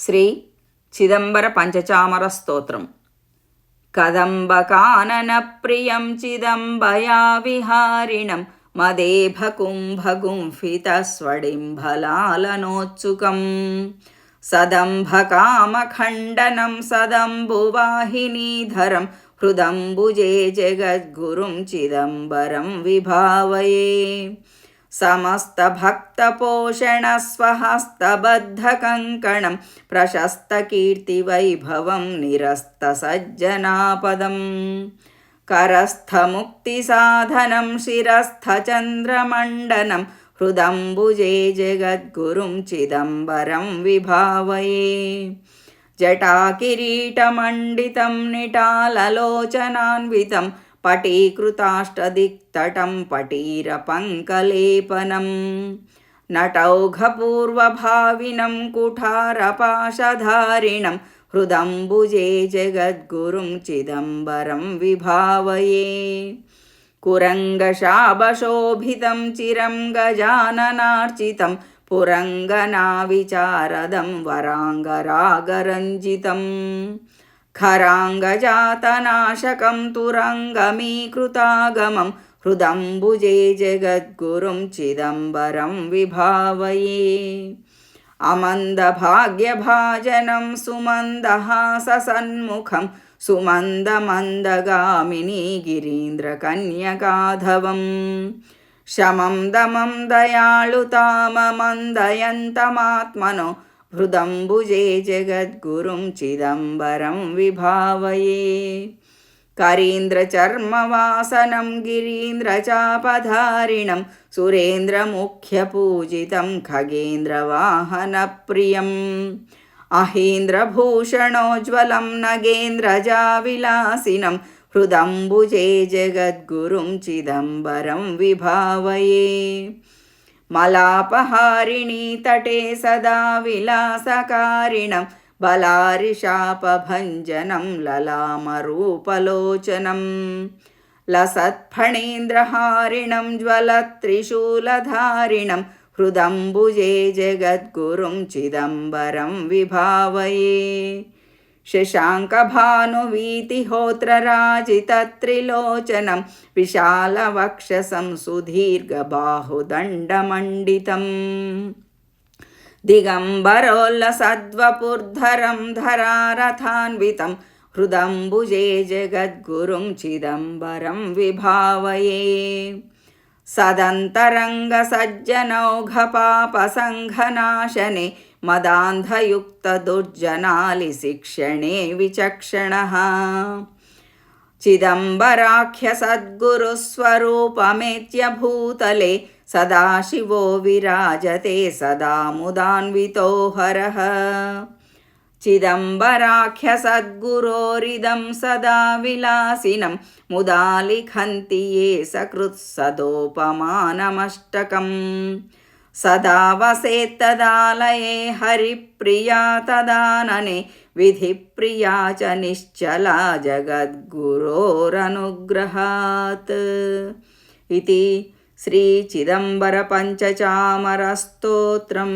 ശ്രീ ചിദംബര പഞ്ചചാമര സ്തോത്രം. കദംബകാനനപ്രിയം ചിദംബയാ വിഹാരിണം മദേഭകുംഭകുംഫിതസ്വടിംബലാലനോത്സുകം സദംഭകാമഖണ്ഡനം സദംബുവാഹിനീധരം ഹൃദംബുജേ ജഗദ്ഗുരും ചിദംബരം വിഭാവയേ. സമസ്തഭക്തപോഷണസ്വഹസ്തബദ്ധകങ്കണം പ്രശസ്തകീർത്തിവൈഭവം നിരസ്തസജ്ജനാപദം കരസ്ഥമുക്തിസാധനം ശിരസ്ഥചന്ദ്രമണ്ഡനം ഹൃദംബുജേ ജഗദ്ഗുരും ചിദംബരം വിഭാവയേ. ജടാകിരീടമണ്ഡിതം നിടാലലോചനാന്വിതം പട്ടീകൃതാഷ്ടദിക്തടം പട്ടീരപങ്കലേപനം നടൗഘപൂർവഭാവിനം കുഠാരപാശധാരിണം ഹൃദംബുജേ ജഗദ്ഗുരും ചിദംബരം വിഭാവയേ. കുരംഗശാപശോഭിതം ചിരം ഗജാനനാർച്ചിതം പുരംഗനാവിചാരദം വരാംഗരാഗരഞ്ജിതം ഖരാംഗജാതനാശകം തുരംഗമീകൃതാഗമം ഹൃദംബുജേ ജഗദ്ഗുരും ചിദംബരം വിഭാവയേ. അമന്ദഭാഗ്യഭാജനം സുമന്ദഹാസസന്മുഖം സുമന്ദമന്ദഗാമിനീ ഗിരീന്ദ്രകന്യകാധവം ശമം ദമം ദയാളുതാമമന്ദയന്തമാത്മനോ ഹൃദംബുജേ ജഗദ്ഗുരും ചിദംബരം വിഭാവയേ. കരീന്ദ്രചർമ്മവാസനം ഗിരീന്ദ്രചാപധാരിണം സുരേന്ദ്രമുഖ്യപൂജിതം ഖഗേന്ദ്രവാഹനപ്രിയം അഹീന്ദ്രഭൂഷണോജ്വലം നഗേന്ദ്രജാവിലാസിനം ഹൃദംബുജേ ജഗദ്ഗുരും ചിദംബരം വിഭാവയേ. മലാപഹാരിണീ തടേ സദാ വിലാസകാരിണം ബലാരിഷാപഭഞ്ജനം ലലാമരൂപലോചനം ലസത്ഫണീന്ദ്രഹാരിണം ജ്വലത്രിശൂലധാരിണം ഹൃദംബുജേ ജഗദ്ഗുരും ചിദംബരം വിഭാവയേ. ശശാങ്കഭാനുവീതിഹോത്രരാജിതത്രിലോചനം വിശാലവക്ഷസം സുദീർഘബാഹുദണ്ഡമണ്ഡിതം ദിഗംബരോല്ലസദ്വപുർധരം ധരാരഥാന്വിതം ഹൃദംബുജേ ജഗദ്ഗുരും ചിദംബരം വിഭാവയേ. സദന്തരംഗസജ്ജനൗഘപാപസംഘനാശനെ മദാന്ധയുക്തദുർജനാലിശിക്ഷണേ വിചക്ഷണഃ ചിദംബരാഖ്യസദ്ഗുരുസ്വരൂപമേത്യഭൂതലെ സദാശിവോ വിരാജത്തെ സദാ മുദാന്വിതോ ഹരഃ. ചിദംബരാഖ്യസദ്ഗുരോരിദം സദാ വിലാസിനം മുദാ ലിഖന്തി യേ സകൃത്സദോപമാനമഷ്ടകം സദാ വസേത്തദാലയേ ഹരിപ്രിയാ തദാനനെ വിധിപ്രിയാ ച നിശ്ചലാ ജഗദ്ഗുരോരനുഗ്രഹാത്. ഇതി ശ്രീ ചിദംബര പഞ്ചചാമര സ്തോത്രം.